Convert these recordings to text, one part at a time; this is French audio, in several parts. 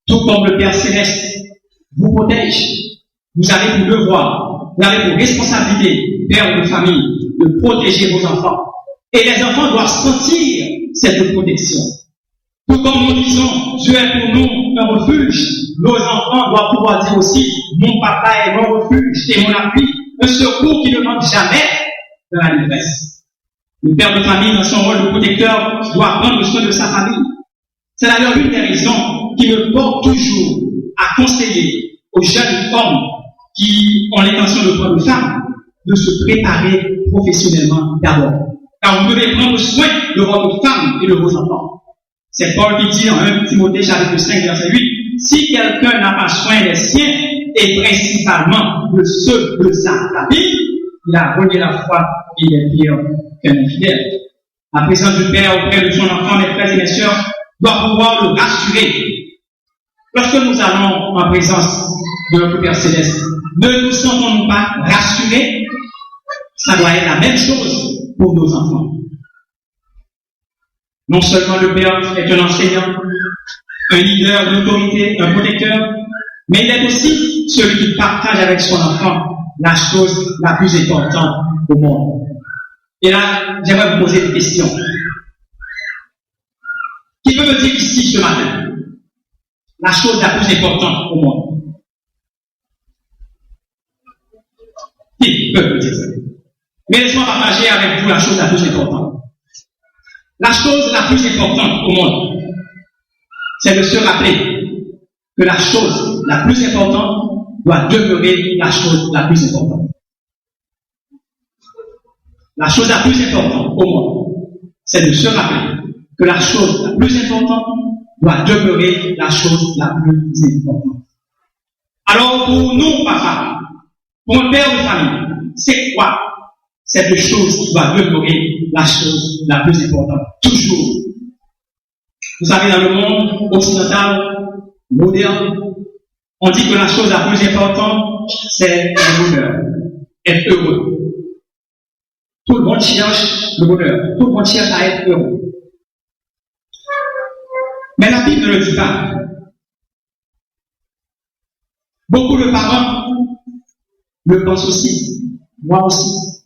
tout comme le Père Céleste vous protège. Vous avez pour devoir, vous avez pour responsabilité, père de famille, de protéger vos enfants. Et les enfants doivent sentir cette protection. Tout comme nous disons, Dieu est pour nous un refuge, nos enfants doivent pouvoir dire aussi, mon papa est mon refuge et mon appui, un secours qui ne manque jamais dans la détresse. Le père de famille, dans son rôle de protecteur, doit prendre soin de sa famille. C'est d'ailleurs l'une des raisons qui me porte toujours à conseiller aux jeunes hommes qui ont l'intention de prendre femme, de se préparer professionnellement d'abord. Car vous devez prendre soin de votre femme et de vos enfants. C'est Paul qui dit en 1 Timothée chapitre 5, verset 8, si quelqu'un n'a pas soin des siens, et principalement de ceux de sa famille, il a renié la foi et il est pire qu'un infidèle. La présence du Père auprès de son enfant, mes frères et mes sœurs, doit pouvoir le rassurer. Lorsque nous allons en présence de notre Père Céleste, ne nous sentons-nous pas rassurés? Ça doit être la même chose pour nos enfants. Non seulement le Père est un enseignant, un leader d'autorité, un protecteur, mais il est aussi celui qui partage avec son enfant la chose la plus importante au monde. Et là, j'aimerais vous poser des questions. Qui peut me dire ici ce matin la chose la plus importante au monde? Qui peut me dire ça? Mais laissez-moi partager avec vous la chose la plus importante. La chose la plus importante au monde, c'est de se rappeler que la chose la plus importante doit demeurer la chose la plus importante. La chose la plus importante au monde, c'est de se rappeler que la chose la plus importante doit demeurer la chose la plus importante. Alors pour nous, papa, pour un père de famille, c'est quoi cette chose qui doit demeurer la chose la plus importante? Toujours. Vous savez, dans le monde occidental, moderne, on dit que la chose la plus importante, c'est le bonheur. Être heureux. Tout le monde cherche le bonheur. Tout le monde cherche à être heureux. Mais la Bible ne le dit pas. Beaucoup de parents le pensent aussi. Moi aussi.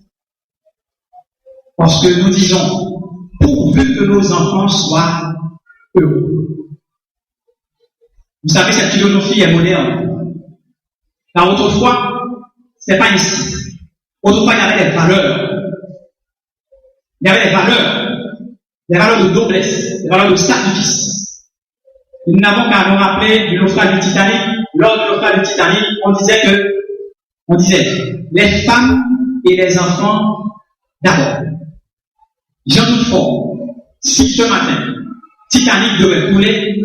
Parce que nous disons, pourvu que nos enfants soient heureux. Vous savez, cette philosophie est moderne. Car autrefois, ce n'est pas ici. Autrefois, il y avait des valeurs. Il y avait des valeurs de noblesse, des valeurs de sacrifice. Et nous n'avons qu'à nous rappeler du naufrage du Titanic. Lors du naufrage du Titanic, on disait, les femmes et les enfants d'abord. J'en doute fort, si ce matin, Titanic devait couler,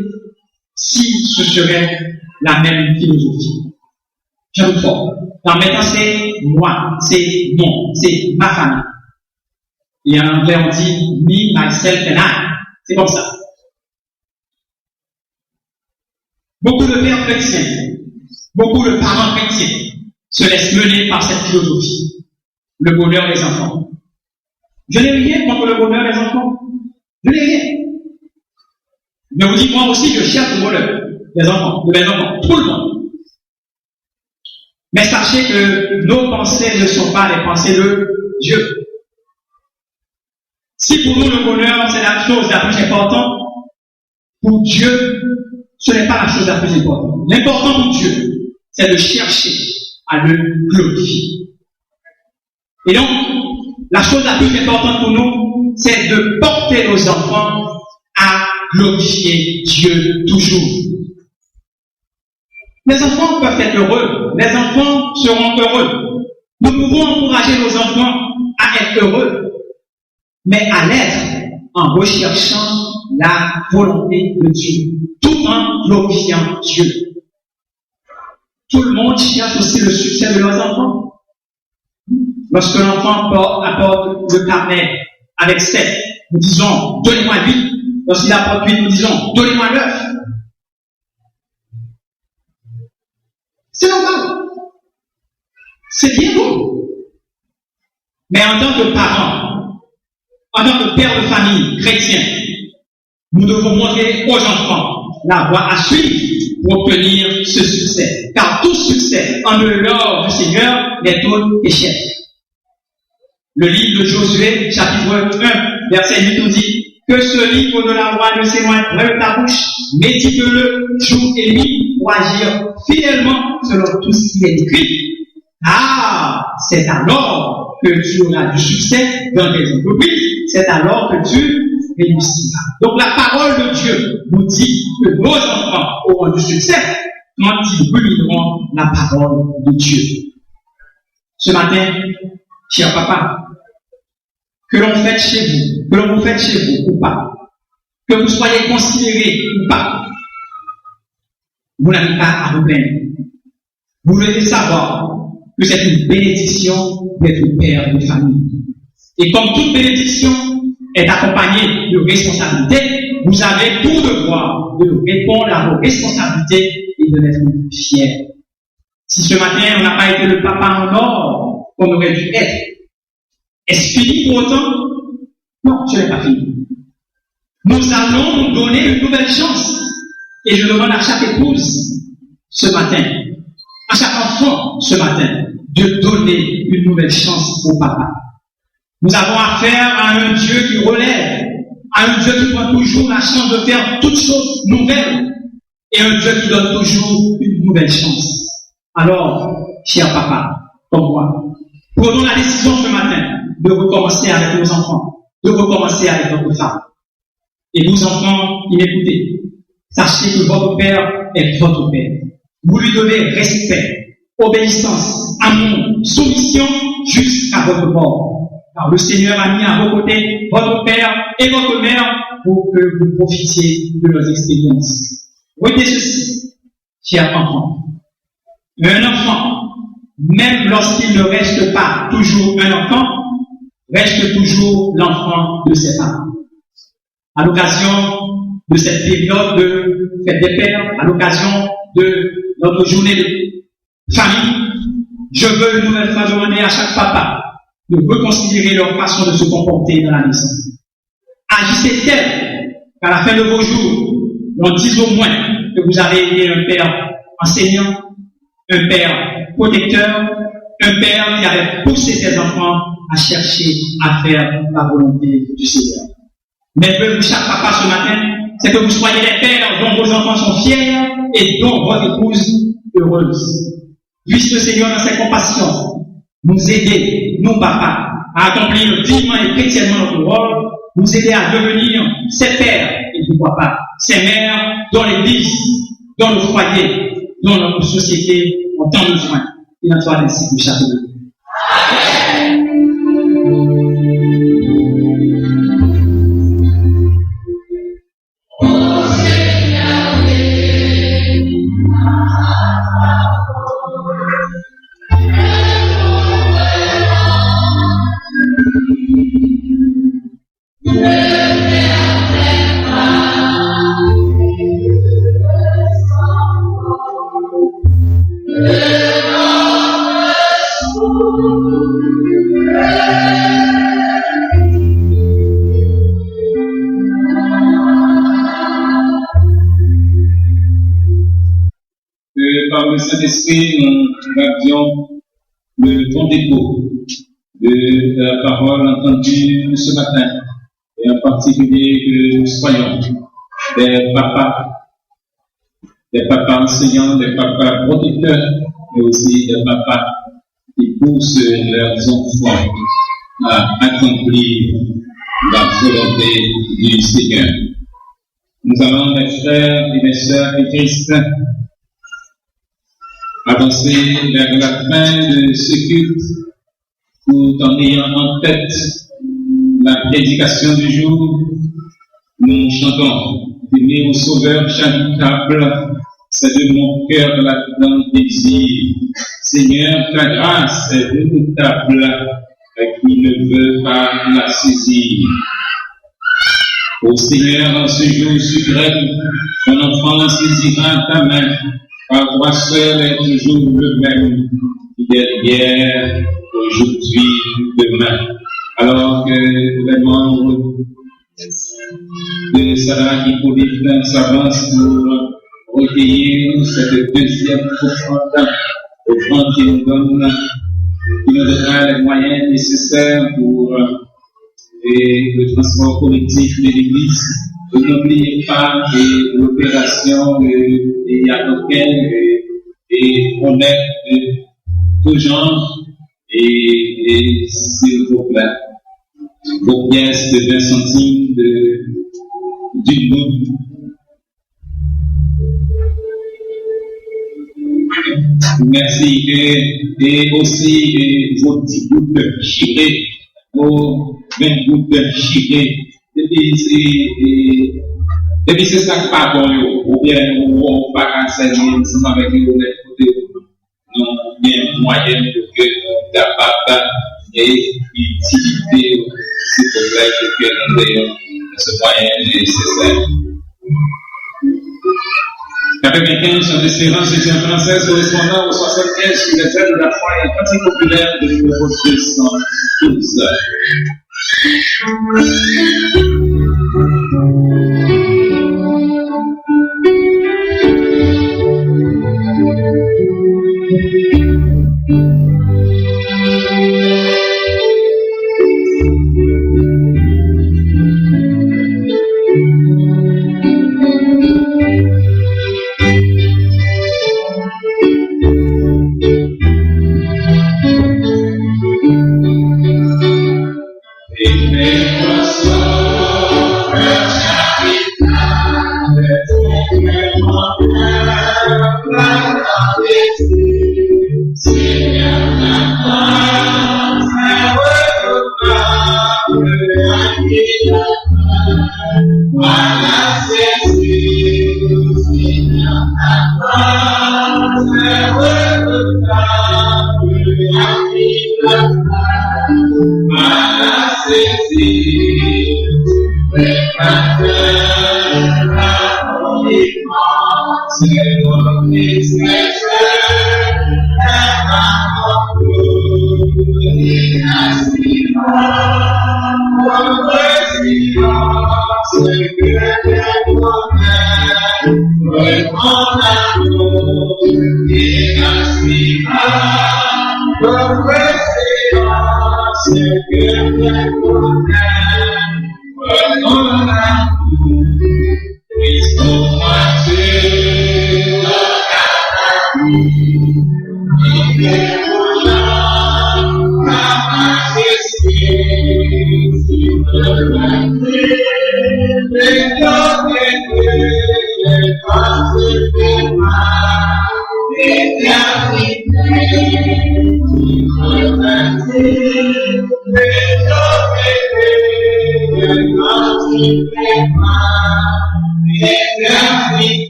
si ce serait la même philosophie. J'en doute fort. Alors maintenant, c'est moi, c'est mon, c'est ma famille. Et en anglais, on dit me, myself and I. C'est comme ça. Beaucoup de pères chrétiens, beaucoup de parents chrétiens se laissent mener par cette philosophie. Le bonheur des enfants. Je n'ai rien contre le bonheur des enfants. Je n'ai rien. Je vous dis, moi aussi, je cherche le bonheur des enfants, de mes enfants, tout le monde. Mais sachez que nos pensées ne sont pas les pensées de Dieu. Si pour nous le bonheur, c'est la chose la plus importante, pour Dieu, ce n'est pas la chose la plus importante. L'important pour Dieu, c'est de chercher à le glorifier. Et donc, la chose la plus importante pour nous, c'est de porter nos enfants à glorifier Dieu toujours. Les enfants peuvent être heureux. Les enfants seront heureux. Nous pouvons encourager nos enfants à être heureux, mais à l'être en recherchant la volonté de Dieu, tout en glorifiant Dieu. Tout le monde cherche aussi le succès de leurs enfants. Lorsque l'enfant apporte le carnet avec 7, nous disons, donnez-moi 8. Lorsqu'il apporte 8, nous disons, donnez-moi 9. C'est normal. C'est bien beau. Mais en tant que parents, en tant que père de famille chrétien, nous devons montrer aux enfants la voie à suivre pour obtenir ce succès. Car tout succès en dehors du Seigneur n'est autre échec. Le livre de Josué, chapitre 1, verset 8 nous dit que ce livre de la loi ne s'éloigne pas de ta bouche, médite-le jour et nuit pour agir fidèlement selon tout ce qui est écrit. Ah, c'est alors que tu auras du succès dans tes entreprises, c'est alors que tu réussiras. Donc la parole de Dieu nous dit que nos enfants auront du succès quand ils rumineront la parole de Dieu. Ce matin, cher papa, que l'on fête chez vous, que l'on vous fête chez vous ou pas, que vous soyez considérés ou pas, vous n'avez pas à vous plaindre. Vous devez savoir que c'est une bénédiction d'être père de famille. Et comme toute bénédiction est accompagnée de responsabilités, vous avez tout devoir de répondre à vos responsabilités et de l'être fiers. Si ce matin on n'a pas été le papa en or qu'on aurait dû être, est-ce fini pour autant? Non, ce n'est pas fini. Nous allons nous donner une nouvelle chance. Et je demande à chaque épouse ce matin, à chaque enfant ce matin, de donner une nouvelle chance au papa. Nous avons affaire à un Dieu qui relève, à un Dieu qui prend toujours la chance de faire toutes choses nouvelles, et un Dieu qui donne toujours une nouvelle chance. Alors, cher papa, comme moi, prenons la décision ce matin de recommencer avec nos enfants, de recommencer avec notre femme. Et vous enfants qui m'écoutez, sachez que votre père est votre père. Vous lui devez respect, obéissance, amour, soumission jusqu'à votre mort. Car le Seigneur a mis à vos côtés votre père et votre mère pour que vous profitiez de leurs expériences. Retenez ceci, chers enfants. Un enfant, même lorsqu'il ne reste pas toujours un enfant, reste toujours l'enfant de ses parents. À l'occasion de cette période de fête des pères, à l'occasion de notre journée de famille, je veux une nouvelle fois demander à chaque papa de reconsidérer leur façon de se comporter dans la maison. Agissez tel qu'à la fin de vos jours, on dise au moins que vous avez été un père enseignant, un père protecteur, un père qui avait poussé ses enfants à chercher à faire la volonté du Seigneur. Mais pour chaque papa ce matin, c'est que vous soyez les pères dont vos enfants sont fiers et dont votre épouse heureuse. Puisse le Seigneur dans ses compassions nous aider, nous papas, à accomplir dignement et chrétiennement notre rôle, nous aider à devenir ces pères et pourquoi pas ces mères dans l'église, dans le foyer, dans notre société ont tant besoin. Il en soit ainsi pour chaque jour. Par le Saint-Esprit, nous avions le bon écho de la parole entendue ce matin, et en particulier que nous soyons des papas enseignants, des papas protecteurs, mais aussi des papas qui poussent leurs enfants à accomplir la volonté du Seigneur. Nous avons des frères et des sœurs de Christ avancer vers la fin de ce culte tout en ayant en tête la prédication du jour. Nous chantons Venez au Sauveur charitable, c'est de mon cœur la grande désir. Seigneur, ta grâce est redoutable, qui ne veut pas la saisir. Ô Seigneur, en ce jour suprême, ton enfant saisira ta main. Car toi seul est toujours le même, hier, aujourd'hui, demain. Alors que les membres de Sarah Hippolyte s'avancent pour recueillir cette deuxième offrande, offrande qui nous donnera les moyens nécessaires pour le transport collectif de l'Église. N'oubliez pas que l'opération de Yakoken est honnête de tout genre et s'il vous plaît, vos pièces de 20 centimes d'une goutte. Merci. Et aussi vos 10 gouttes chirées, vos 20 gouttes chirées. Depuis c'est ça qui pas bon, ou bien on va canceller ensemble avec les côtés, non bien moyen pour que nous capable et utilité s'il vous plaît que ce moyen nécessaire. Chapitre 15, chant d'espérance, édition française, correspondant au 75 sur les ailes de la foi et pratique populaire de numéro 212.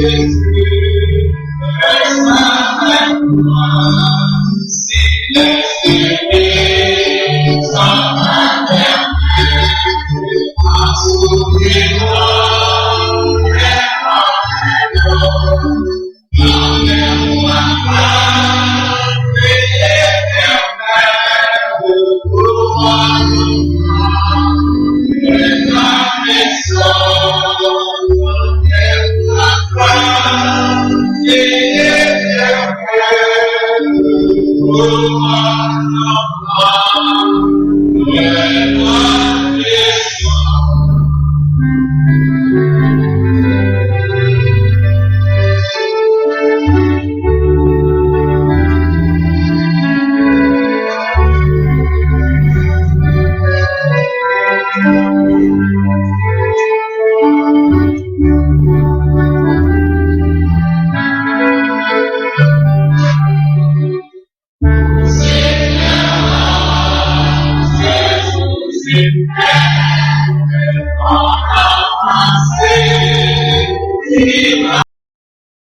Yes.